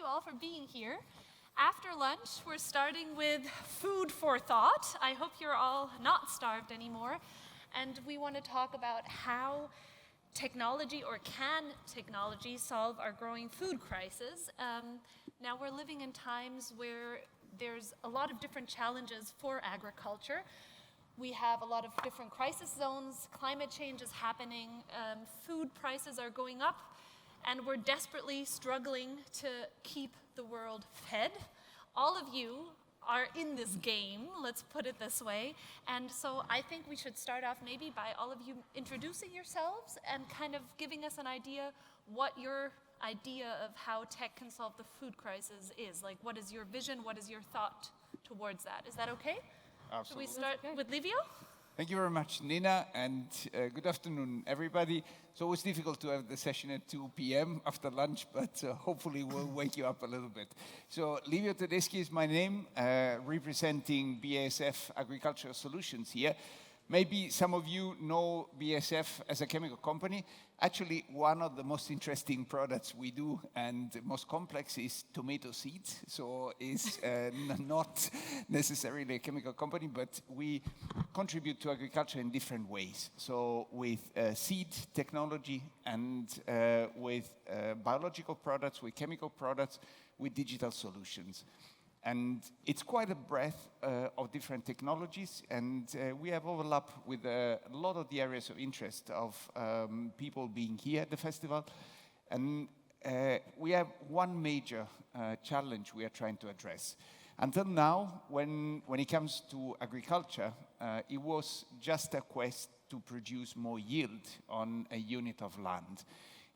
you all for being here. After lunch, we're starting with food for thought. I hope you're all not starved anymore. And we want to talk about how technology, or can technology, solve our growing food crisis. Now we're living in times where there's a lot of different challenges for agriculture. We have a lot of different crisis zones, climate change is happening, food prices are going up, and we're desperately struggling to keep the world fed. All of you are in this game, let's put it this way. And so I think we should start off maybe by all of you introducing yourselves and kind of giving us an idea what your idea of how tech can solve the food crisis is. Like, what is your vision? What is your thought towards that? Is that okay? Absolutely. Should we start with Livio? Thank you very much, Nina, and good afternoon, everybody. It's always difficult to have the session at 2 p.m. after lunch, but hopefully we'll wake you up a little bit. So, Livio Tedeschi is my name, representing BASF Agricultural Solutions here. Maybe some of you know BASF as a chemical company. Actually, one of the most interesting products we do and most complex is tomato seeds. So it's not necessarily a chemical company, but we contribute to agriculture in different ways. So with seed technology and with biological products, with chemical products, with digital solutions. And it's quite a breadth of different technologies, and we have overlap with a lot of the areas of interest of people being here at the festival. And we have one major challenge we are trying to address. Until now, when it comes to agriculture, it was just a quest to produce more yield on a unit of land.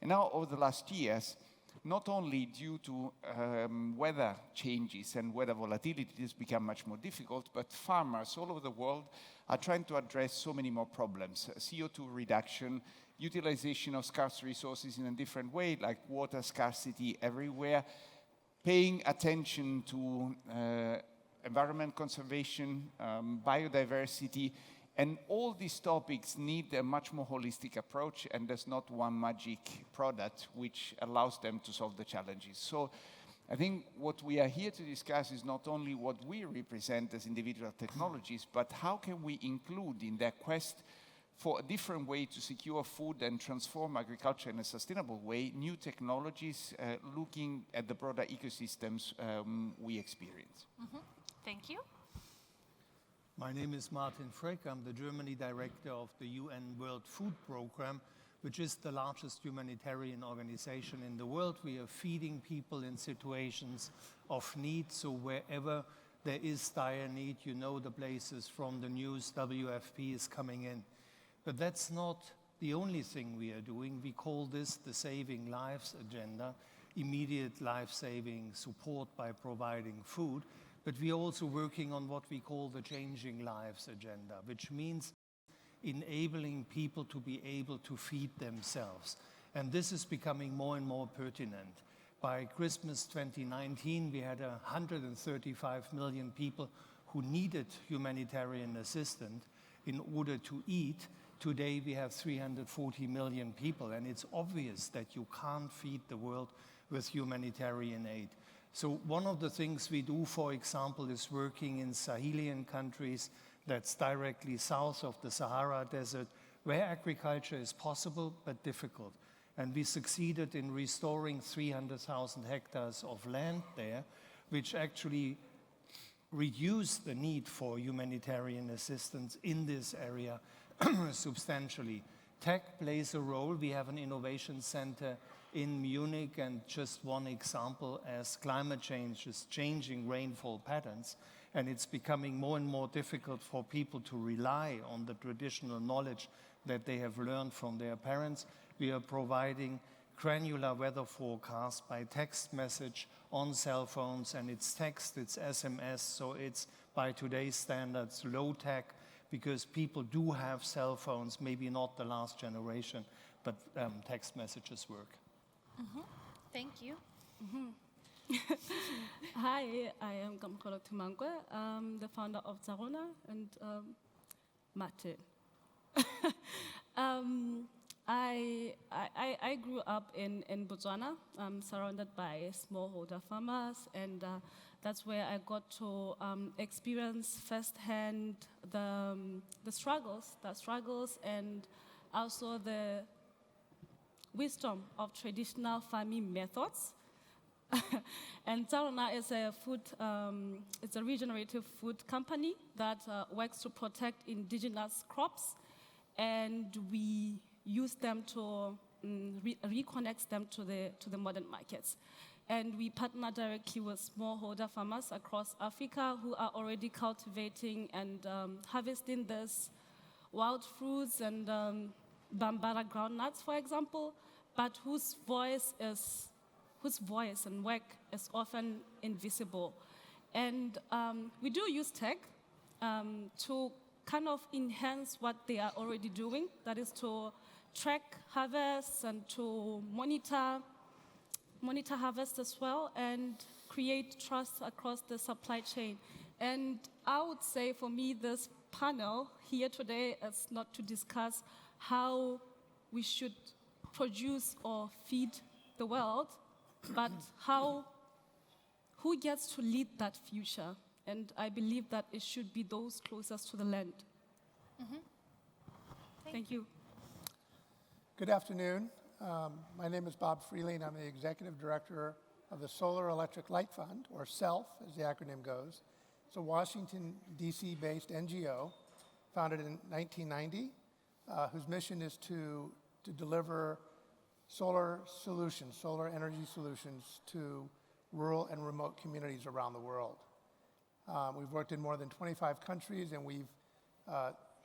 And now, over the last years, not only due to weather changes and weather volatility, it has become much more difficult, but farmers all over the world are trying to address so many more problems. CO2 reduction, utilization of scarce resources in a different way, like water scarcity everywhere, paying attention to environment conservation, biodiversity, and all these topics need a much more holistic approach, and there's not one magic product which allows them to solve the challenges. So I think what we are here to discuss is not only what we represent as individual technologies, but how can we include in their quest for a different way to secure food and transform agriculture in a sustainable way, new technologies, looking at the broader ecosystems we experience. Mm-hmm. Thank you. My name is Martin Frick. I'm the Germany director of the UN World Food Program, which is the largest humanitarian organization in the world. We are feeding people in situations of need, so wherever there is dire need, you know the places from the news, WFP is coming in. But that's not the only thing we are doing. We call this the Saving Lives Agenda, immediate life-saving support by providing food. But we are also working on what we call the Changing Lives Agenda, which means enabling people to be able to feed themselves. And this is becoming more and more pertinent. By Christmas 2019, we had 135 million people who needed humanitarian assistance in order to eat. Today, we have 340 million people, and it's obvious that you can't feed the world with humanitarian aid. So one of the things we do, for example, is working in Sahelian countries that's directly south of the Sahara Desert, where agriculture is possible but difficult. And we succeeded in restoring 300,000 hectares of land there, which actually reduced the need for humanitarian assistance in this area substantially. Tech plays a role. We have an innovation center in Munich, and just one example, as climate change is changing rainfall patterns, and it's becoming more and more difficult for people to rely on the traditional knowledge that they have learned from their parents. We are providing granular weather forecasts by text message on cell phones, and it's text, it's SMS, so it's by today's standards low tech, because people do have cell phones, maybe not the last generation, but text messages work. Mm-hmm. Thank you. Mm-hmm. Hi, I am Kamogelo Montlhe. I'm the founder of Savanna and Mate. I I grew up in Botswana, surrounded by smallholder farmers, and that's where I got to experience firsthand the struggles, and also the wisdom of traditional farming methods. And Savanna is it's a regenerative food company that works to protect indigenous crops, and we use them to reconnect them to the modern markets. And we partner directly with smallholder farmers across Africa who are already cultivating and harvesting these wild fruits and bambara groundnuts, for example, but whose voice and work is often invisible. And we do use tech to kind of enhance what they are already doing, that is to track harvests and to monitor harvest as well, and create trust across the supply chain. And I would say for me, this panel here today is not to discuss how we should produce or feed the world, but who gets to lead that future. And I believe that it should be those closest to the land. Thank you. Good afternoon. My name is Bob Freling. I'm the Executive Director of the Solar Electric Light Fund, or SELF, as the acronym goes. It's a Washington, D.C.-based NGO founded in 1990, whose mission is to deliver solar energy solutions to rural and remote communities around the world. We've worked in more than 25 countries, and we've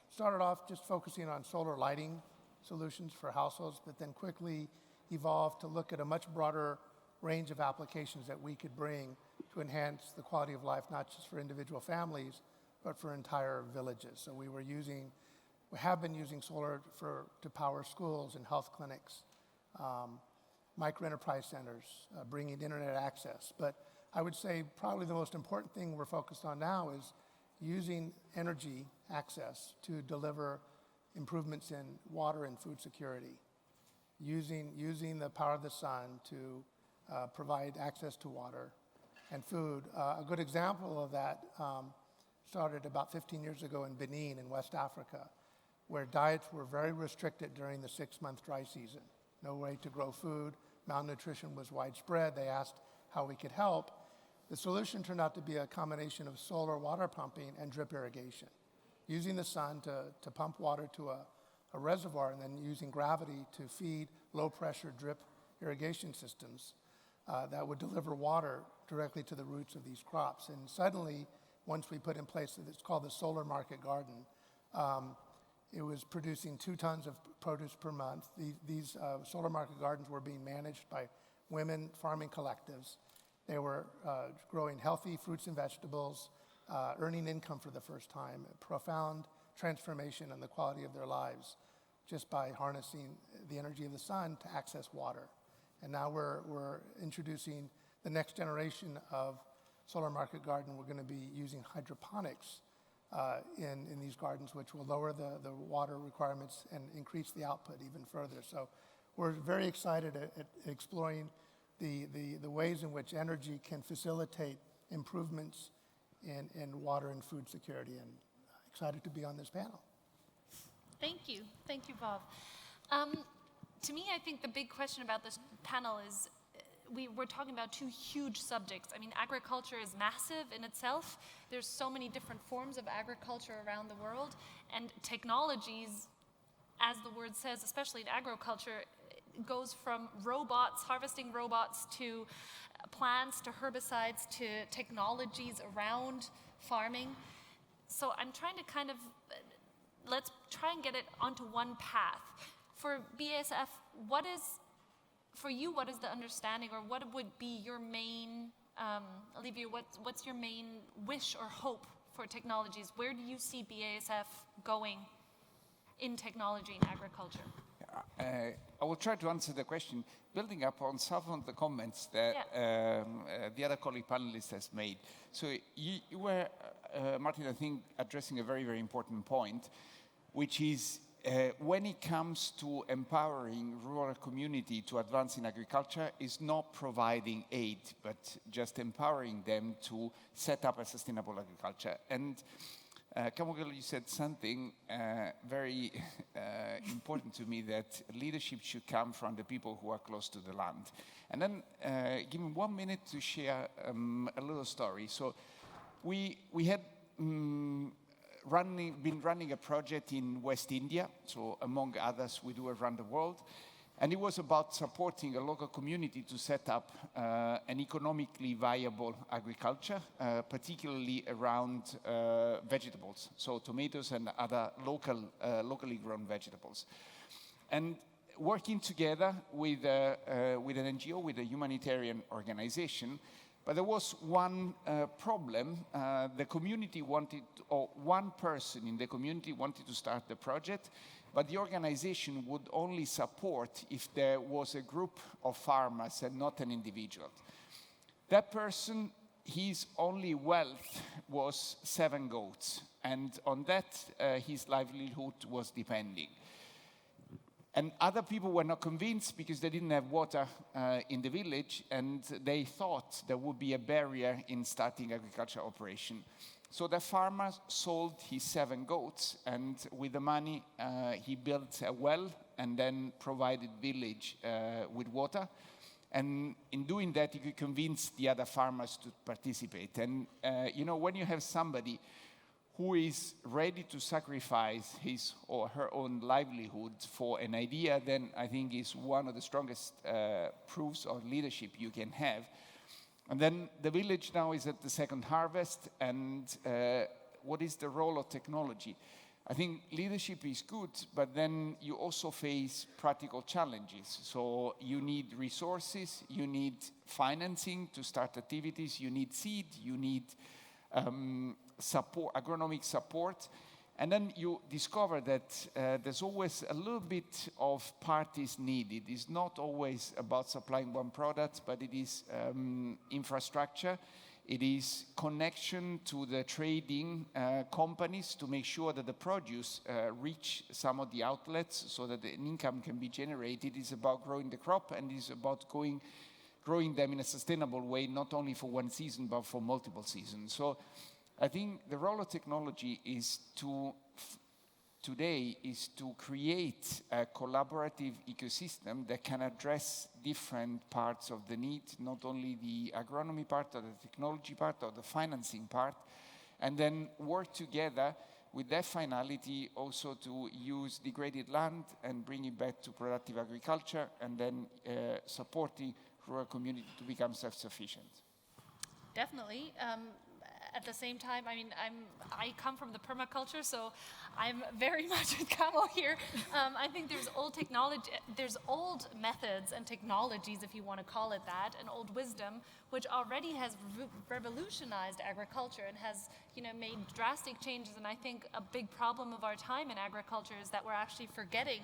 started off just focusing on solar lighting solutions for households, but then quickly evolved to look at a much broader range of applications that we could bring to enhance the quality of life, not just for individual families, but for entire villages. So we have been using solar to power schools and health clinics, microenterprise centers, bringing internet access. But I would say probably the most important thing we're focused on now is using energy access to deliver improvements in water and food security, using the power of the sun to provide access to water and food. A good example of that started about 15 years ago in Benin in West Africa, where diets were very restricted during the 6-month dry season. No way to grow food, malnutrition was widespread. They asked how we could help. The solution turned out to be a combination of solar water pumping and drip irrigation, using the sun to pump water to a reservoir and then using gravity to feed low-pressure drip irrigation systems that would deliver water directly to the roots of these crops. And suddenly, once we put in place, it's called the Solar Market Garden, it was producing 2 tons of produce per month. These solar market gardens were being managed by women farming collectives. They were growing healthy fruits and vegetables, earning income for the first time, a profound transformation in the quality of their lives just by harnessing the energy of the sun to access water. And now we're introducing the next generation of solar market garden. We're going to be using hydroponics in these gardens, which will lower the water requirements and increase the output even further. So we're very excited at exploring the ways in which energy can facilitate improvements in water and food security, and excited to be on this panel. Thank you, Bob. To me, I think the big question about this panel is we're talking about 2 huge subjects. I mean, agriculture is massive in itself. There's so many different forms of agriculture around the world, and technologies, as the word says, especially in agriculture, goes from robots, harvesting robots, to plants, to herbicides, to technologies around farming. So I'm trying to let's try and get it onto one path. For BASF, what is the understanding, or what would be your main, Livio, what's your main wish or hope for technologies? Where do you see BASF going in technology in agriculture? I will try to answer the question, building up on some of the comments that the other colleague panelist has made. So you were, Martin, I think, addressing a very, very important point, which is when it comes to empowering rural community to advance in agriculture, is not providing aid, but just empowering them to set up a sustainable agriculture. And Kamogelo, you said something very important to me, that leadership should come from the people who are close to the land. And then give me 1 minute to share a little story. So we had been running a project in West India, so among others we do around the world, and it was about supporting a local community to set up an economically viable agriculture, particularly around vegetables, so tomatoes and other locally grown vegetables. And working together with an NGO, with a humanitarian organization. But there was one problem. The community wanted, or one person in the community wanted to start the project, but the organization would only support if there was a group of farmers and not an individual. That person, his only wealth was 7 goats, and on that his livelihood was depending. And other people were not convinced because they didn't have water in the village, and they thought there would be a barrier in starting agricultural operation. So the farmer sold his 7 goats, and with the money he built a well and then provided village with water. And in doing that, he could convince the other farmers to participate. And you know, when you have somebody who is ready to sacrifice his or her own livelihood for an idea, then I think is one of the strongest proofs of leadership you can have. And then the village now is at the 2nd harvest, and what is the role of technology? I think leadership is good, but then you also face practical challenges. So you need resources, you need financing to start activities, you need seed, you need support, agronomic support, and then you discover that there's always a little bit of parties needed. It's not always about supplying one product, but it is infrastructure, it is connection to the trading companies to make sure that the produce reach some of the outlets so that an income can be generated. It's about growing the crop, and it's about growing them in a sustainable way, not only for one season, but for multiple seasons. So I think the role of technology is today is to create a collaborative ecosystem that can address different parts of the need, not only the agronomy part or the technology part or the financing part, and then work together with that finality also to use degraded land and bring it back to productive agriculture, and then supporting rural community to become self-sufficient. Definitely. At the same time, I mean, I come from the permaculture, so I'm very much with Kamo here. I think there's old technology, there's old methods and technologies, if you want to call it that, and old wisdom, which already has revolutionized agriculture and has, you know, made drastic changes. And I think a big problem of our time in agriculture is that we're actually forgetting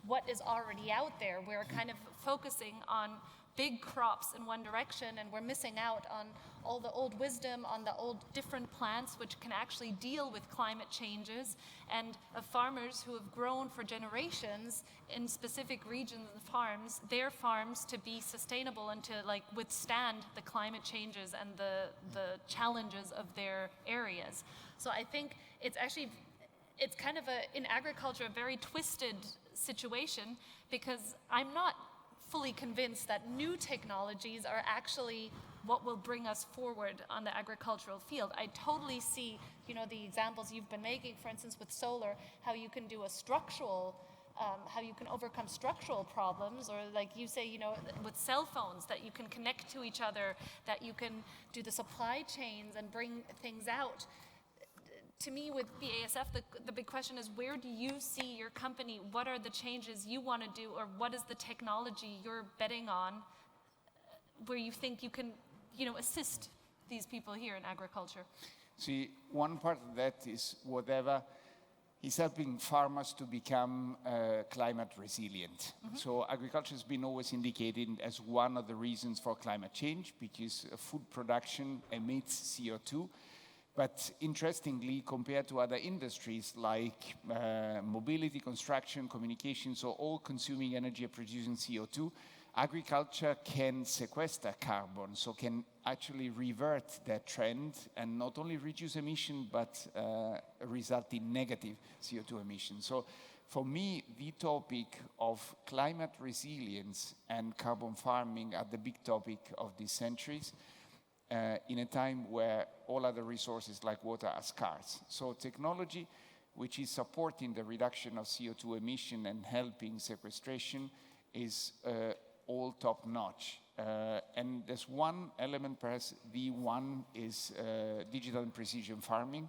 what is already out there. We're kind of focusing on big crops in one direction, and we're missing out on all the old wisdom, on the old different plants which can actually deal with climate changes, and of farmers who have grown for generations in specific regions and farms, their farms to be sustainable and to like withstand the climate changes and the challenges of their areas. So I think it's actually, it's kind of in agriculture, a very twisted situation, because I'm not fully convinced that new technologies are actually what will bring us forward on the agricultural field. I totally see, you know, the examples you've been making, for instance, with solar, how you can do a structural, how you can overcome structural problems, or like you say, you know, with cell phones, that you can connect to each other, that you can do the supply chains and bring things out. To me, with BASF, the big question is, where do you see your company? What are the changes you want to do, or what is the technology you're betting on where you think you can, you know, assist these people here in agriculture? See, one part of that is whatever is helping farmers to become climate resilient. Mm-hmm. So agriculture has been always indicated as one of the reasons for climate change, because food production emits CO2. But interestingly, compared to other industries like mobility, construction, communication, so all consuming energy and producing CO2, agriculture can sequester carbon, so can actually revert that trend and not only reduce emission, but result in negative CO2 emissions. So for me, the topic of climate resilience and carbon farming are the big topic of these centuries. In a time where all other resources like water are scarce. So technology, which is supporting the reduction of CO2 emission and helping sequestration, is all top-notch. And there's one element, perhaps the one is digital and precision farming,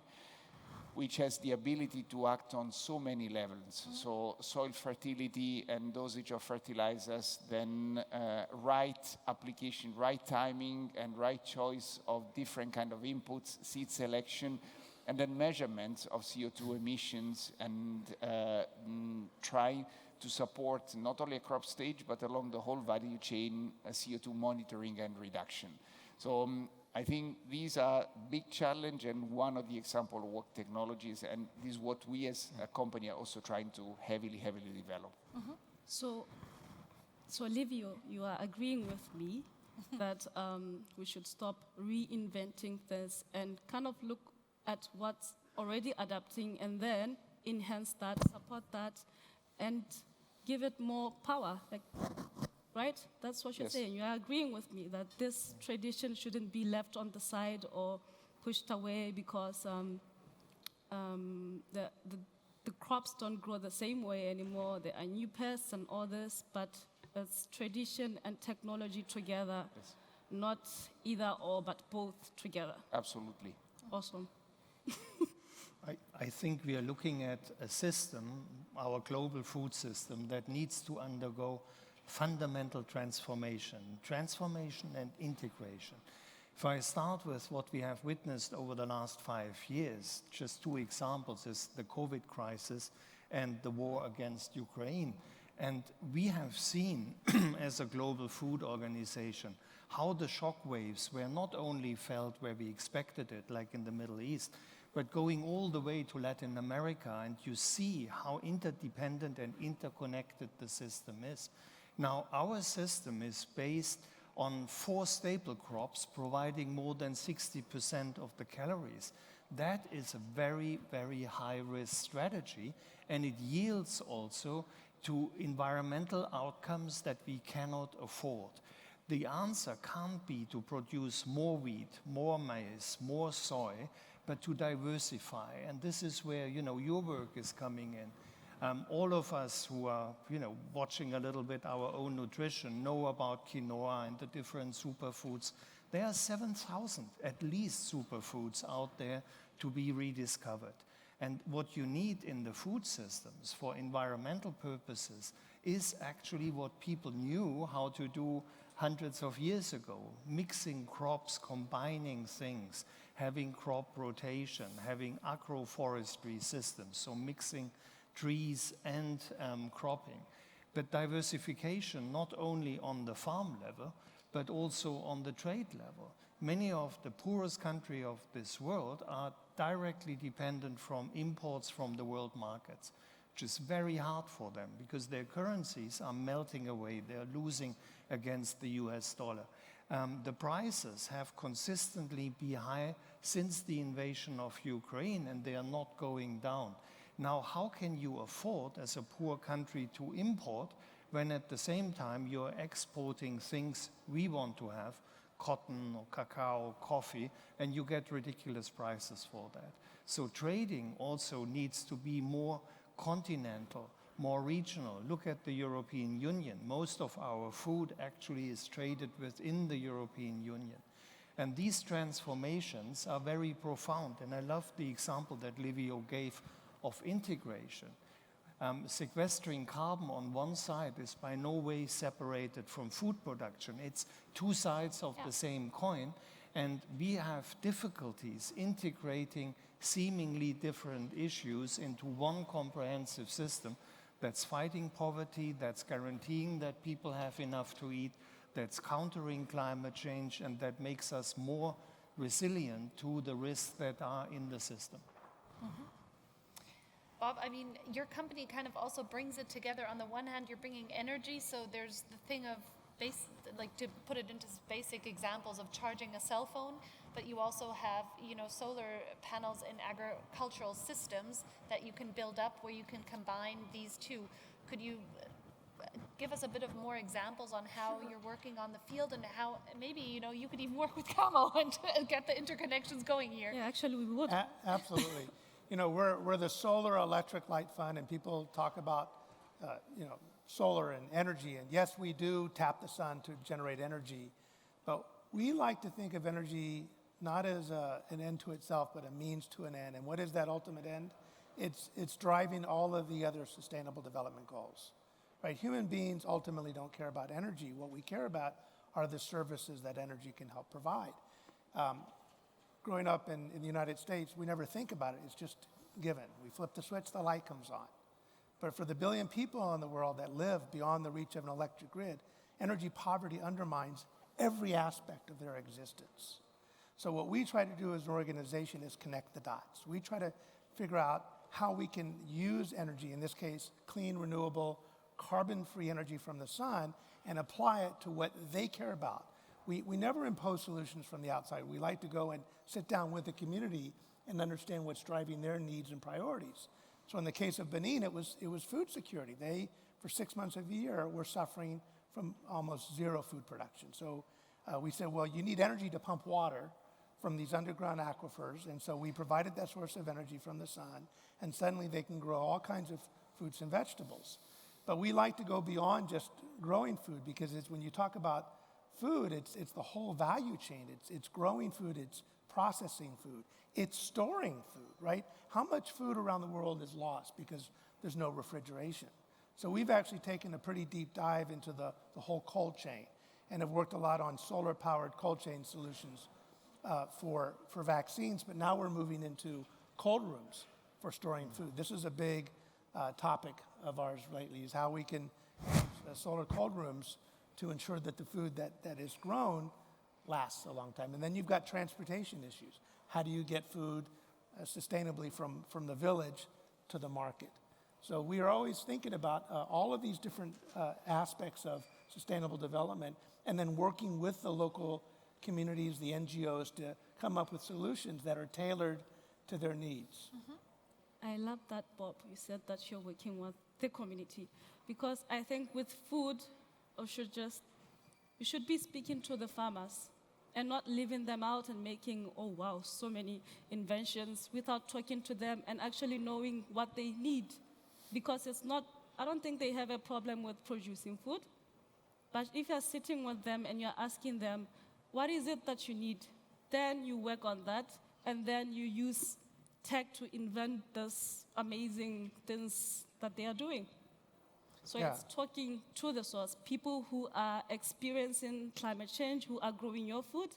which has the ability to act on so many levels. So soil fertility and dosage of fertilizers, then right application, right timing, and right choice of different kind of inputs, seed selection, and then measurements of CO2 emissions, and trying to support not only a crop stage, but along the whole value chain, CO2 monitoring and reduction. So I think these are big challenge and one of the example of work technologies, and this is what we as a company are also trying to heavily develop. So Livio, you are agreeing with me that we should stop reinventing this and kind of look at what's already adapting and then enhance that, support that, and give it more power. Right? That's what you're saying. You are agreeing with me that this tradition shouldn't be left on the side or pushed away because the crops don't grow the same way anymore. There are new pests and all this, but it's tradition and technology together, not either or, but both together. Absolutely. Awesome. I think we are looking at a system, our global food system, that needs to undergo fundamental transformation and integration. If I start with what we have witnessed over the last 5 years, just 2 examples is the COVID crisis and the war against Ukraine. And we have seen, as a global food organization, how the shock waves were not only felt where we expected it, like in the Middle East, but going all the way to Latin America, and you see how interdependent and interconnected the system is. Now, our system is based on 4 staple crops, providing more than 60% of the calories. That is a very high-risk strategy, and it yields also to environmental outcomes that we cannot afford. The answer can't be to produce more wheat, more maize, more soy, but to diversify. And this is where, your work is coming in. All of us who are, watching a little bit our own nutrition know about quinoa and the different superfoods. There are 7,000 at least superfoods out there to be rediscovered. And what you need in the food systems for environmental purposes is actually what people knew how to do hundreds of years ago, mixing crops, combining things, having crop rotation, having agroforestry systems, so mixing trees and cropping. But diversification not only on the farm level, but also on the trade level. Many of the poorest countries of this world are directly dependent from imports from the world markets, which is very hard for them because their currencies are melting away. They're losing against the US dollar. The prices have consistently been high since the invasion of Ukraine, and they are not going down. Now, how can you afford, as a poor country, to import when at the same time you're exporting things we want to have, cotton or cacao, coffee, and you get ridiculous prices for that? So trading also needs to be more continental, more regional. Look at the European Union. Most of our food actually is traded within the European Union. And these transformations are very profound. And I love the example that Livio gave of integration. Sequestering carbon on one side is by no way separated from food production. It's 2 sides of the same coin. And we have difficulties integrating seemingly different issues into one comprehensive system that's fighting poverty, that's guaranteeing that people have enough to eat, that's countering climate change, and that makes us more resilient to the risks that are in the system. Bob, I mean, your company kind of also brings it together. On the one hand, you're bringing energy, so there's the thing of, to put it into basic examples of charging a cell phone, but you also have, solar panels in agricultural systems that you can build up where you can combine these two. Could you give us a bit of more examples on how you're working on the field and how maybe, you could even work with Kamo and get the interconnections going here? Yeah, actually we would. Absolutely. We're the Solar Electric Light Fund, and people talk about, solar and energy. And yes, we do tap the sun to generate energy, but we like to think of energy not as an end to itself, but a means to an end. And what is that ultimate end? It's driving all of the other sustainable development goals, right? Human beings ultimately don't care about energy. What we care about are the services that energy can help provide. Growing up in the United States, we never think about it. It's just given. We flip the switch, the light comes on. But for the billion people in the world that live beyond the reach of an electric grid, energy poverty undermines every aspect of their existence. So what we try to do as an organization is connect the dots. We try to figure out how we can use energy, in this case, clean, renewable, carbon-free energy from the sun, and apply it to what they care about. We never impose solutions from the outside. We like to go and sit down with the community and understand what's driving their needs and priorities. So in the case of Benin, it was food security. They, for 6 months of the year, were suffering from almost zero food production. So we said, well, you need energy to pump water from these underground aquifers, and so we provided that source of energy from the sun, and suddenly they can grow all kinds of fruits and vegetables. But we like to go beyond just growing food, because when you talk about food, it's the whole value chain. It's growing food, it's processing food, it's storing food, right? How much food around the world is lost because there's no refrigeration? So we've actually taken a pretty deep dive into the whole cold chain and have worked a lot on solar-powered cold chain solutions for vaccines, but now we're moving into cold rooms for storing food. This is a big topic of ours lately, is how we can use solar cold rooms to ensure that the food that is grown lasts a long time. And then you've got transportation issues. How do you get food sustainably from the village to the market? So we are always thinking about all of these different aspects of sustainable development, and then working with the local communities, the NGOs, to come up with solutions that are tailored to their needs. I love that, Bob. You said that you're working with the community, because I think with food, you should be speaking to the farmers and not leaving them out and making, oh wow, so many inventions without talking to them and actually knowing what they need. Because I don't think they have a problem with producing food, but if you're sitting with them and you're asking them, what is it that you need? Then you work on that, and then you use tech to invent these amazing things that they are doing. So it's talking to the source, people who are experiencing climate change, who are growing your food,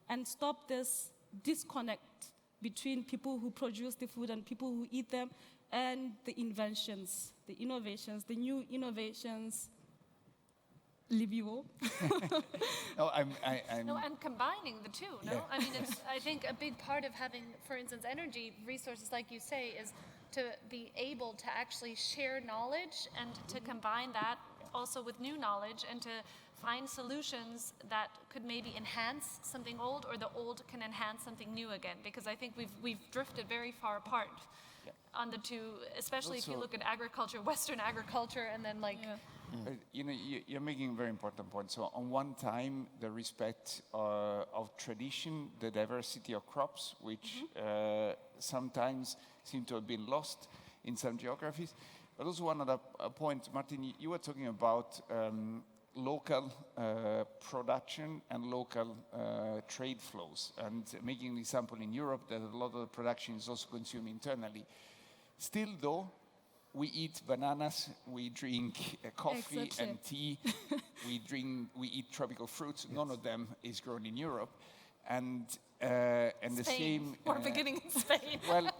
and stop this disconnect between people who produce the food and people who eat them, and the inventions, the innovations, the new innovations. Livio. No, No, and combining the two, no? Yeah. I mean, I think a big part of having, for instance, energy resources, like you say, is to be able to actually share knowledge and to combine that also with new knowledge and to find solutions that could maybe enhance something old, or the old can enhance something new again. Because I think we've drifted very far apart on the two, especially if you look at agriculture, Western agriculture, and then you're making a very important point. So on one time, the respect of tradition, the diversity of crops, which sometimes seem to have been lost in some geographies. But also one other point, Martin, you were talking about local production and local trade flows, and making an example in Europe that a lot of the production is also consumed internally. Still though, we eat bananas, we drink coffee and tea, we eat tropical fruits. None of them is grown in Europe, and the same. We're beginning in Spain. Well,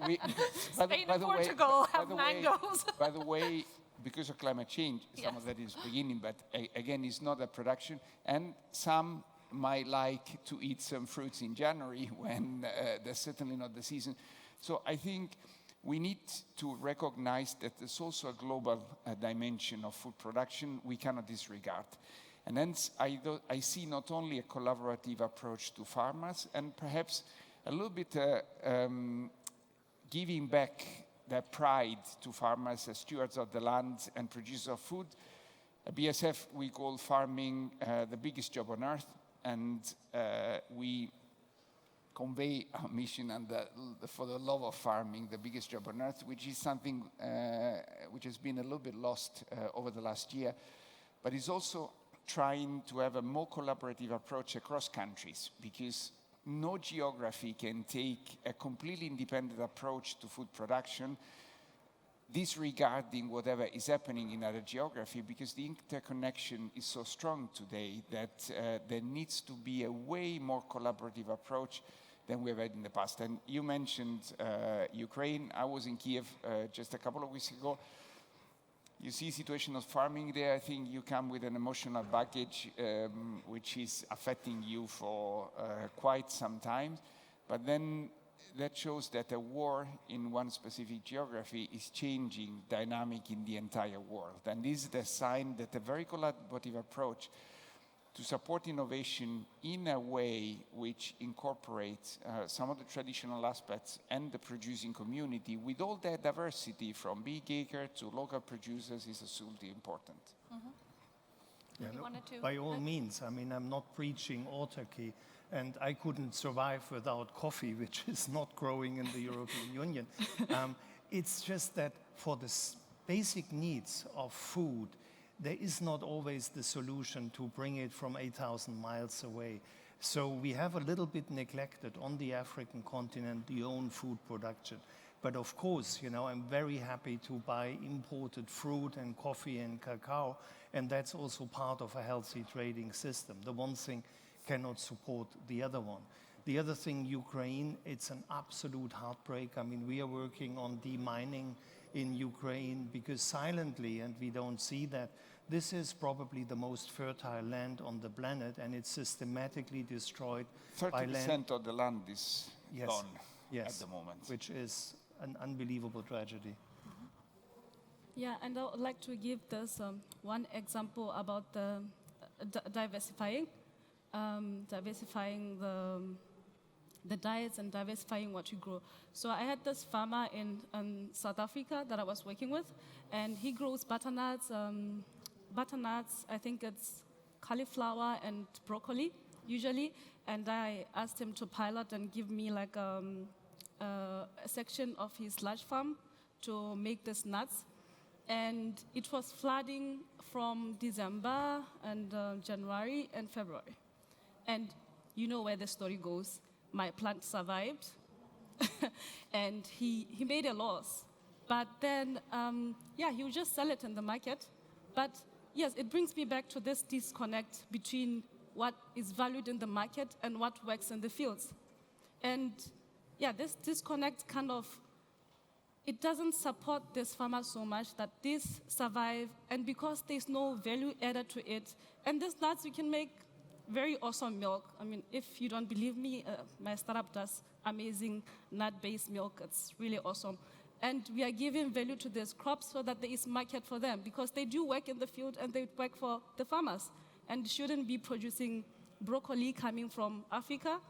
Spain and Portugal have mangoes. By the way, because of climate change, some of that is beginning, but again, it's not a production, and some might like to eat some fruits in January when that's certainly not the season. So I think we need to recognize that there's also a global dimension of food production we cannot disregard. And hence, I see not only a collaborative approach to farmers and perhaps a little bit giving back their pride to farmers as stewards of the land and producers of food. At BASF, we call farming the biggest job on earth, and we convey our mission and for the love of farming, the biggest job on earth, which is something which has been a little bit lost over the last year, but is also trying to have a more collaborative approach across countries, because no geography can take a completely independent approach to food production, disregarding whatever is happening in other geography, because the interconnection is so strong today that there needs to be a way more collaborative approach than we've had in the past. And you mentioned Ukraine. I was in Kiev just a couple of weeks ago. You see the situation of farming there. I think you come with an emotional baggage which is affecting you for quite some time. But then that shows that a war in one specific geography is changing dynamic in the entire world. And this is the sign that a very collaborative approach to support innovation in a way which incorporates some of the traditional aspects and the producing community with all their diversity from big acre to local producers is absolutely important. Yeah, You wanted to- by all means. I mean, I'm not preaching autarky, and I couldn't survive without coffee, which is not growing in the European Union. It's just that for the basic needs of food, there is not always the solution to bring it from 8,000 miles away. So we have a little bit neglected on the African continent the own food production. But of course, you know, I'm very happy to buy imported fruit and coffee and cacao, and that's also part of a healthy trading system. The one thing cannot support the other one. The other thing, Ukraine, it's an absolute heartbreak. I mean, we are working on demining in Ukraine because silently, and we don't see that, this is probably the most fertile land on the planet, and it's systematically destroyed by land. 30% of the land is gone at the moment. Which is an unbelievable tragedy. Yeah, and I would like to give this one example about the diversifying the diets and diversifying what you grow. So I had this farmer in South Africa that I was working with, and he grows butternuts. Butternuts, I think it's cauliflower and broccoli usually, and I asked him to pilot and give me like a section of his large farm to make these nuts. And it was flooding from December and January and February. And you know where the story goes. My plant survived, and he made a loss. But then, he would just sell it in the market. But yes, it brings me back to this disconnect between what is valued in the market and what works in the fields. And yeah, this disconnect kind of, it doesn't support this farmer so much that this survive, and because there's no value added to it, and these nuts, we can make very awesome milk. I mean, if you don't believe me, my startup does amazing nut-based milk. It's really awesome. And we are giving value to these crops so that there is market for them, because they do work in the field and they work for the farmers, and shouldn't be producing broccoli coming from Africa.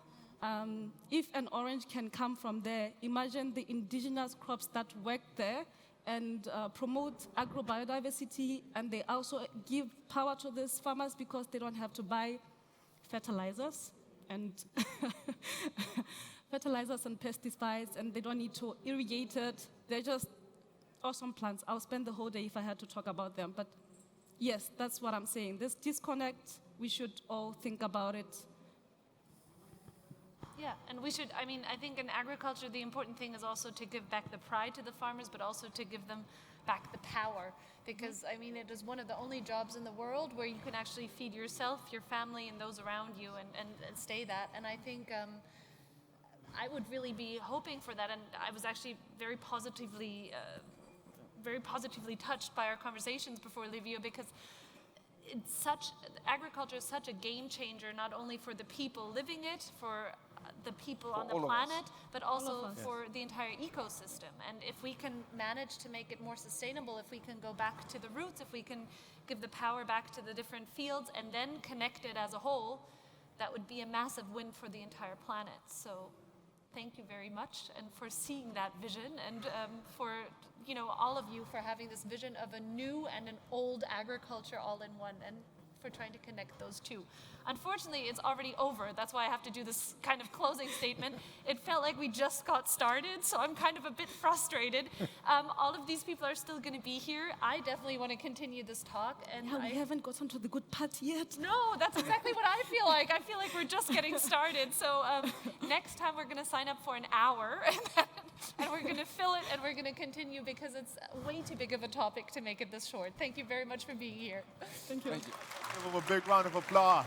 If an orange can come from there, imagine the indigenous crops that work there and promote agrobiodiversity, and they also give power to these farmers because they don't have to buy fertilizers and pesticides, and they don't need to irrigate it. They're just awesome plants. I'll spend the whole day if I had to talk about them. But yes, that's what I'm saying. This disconnect, we should all think about it. Yeah, and we should, I think in agriculture, the important thing is also to give back the pride to the farmers, but also to give them back the power. Because, it is one of the only jobs in the world where you can actually feed yourself, your family, and those around you, and stay that. And I think I would really be hoping for that. And I was actually very positively touched by our conversations before, Livio, because agriculture is such a game changer, not only for the people living it, for the people on the all of us. planet, but also us. for the entire ecosystem. And if we can manage to make it more sustainable, if we can go back to the roots, if we can give the power back to the different fields and then connect it as a whole, that would be a massive win for the entire planet. So thank you very much, and for seeing that vision, and for all of you for having this vision of a new and an old agriculture all in one, and for trying to connect those two. Unfortunately, it's already over. That's why I have to do this kind of closing statement. It felt like we just got started, so I'm kind of a bit frustrated. All of these people are still going to be here. I definitely want to continue this talk. And Yeah, we haven't gotten to the good part yet. No, that's exactly what I feel like. I feel like we're just getting started. So next time we're going to sign up for an hour, and we're going to fill it, and we're going to continue, because it's way too big of a topic to make it this short. Thank you very much for being here. Thank you. Thank you. Give them a big round of applause.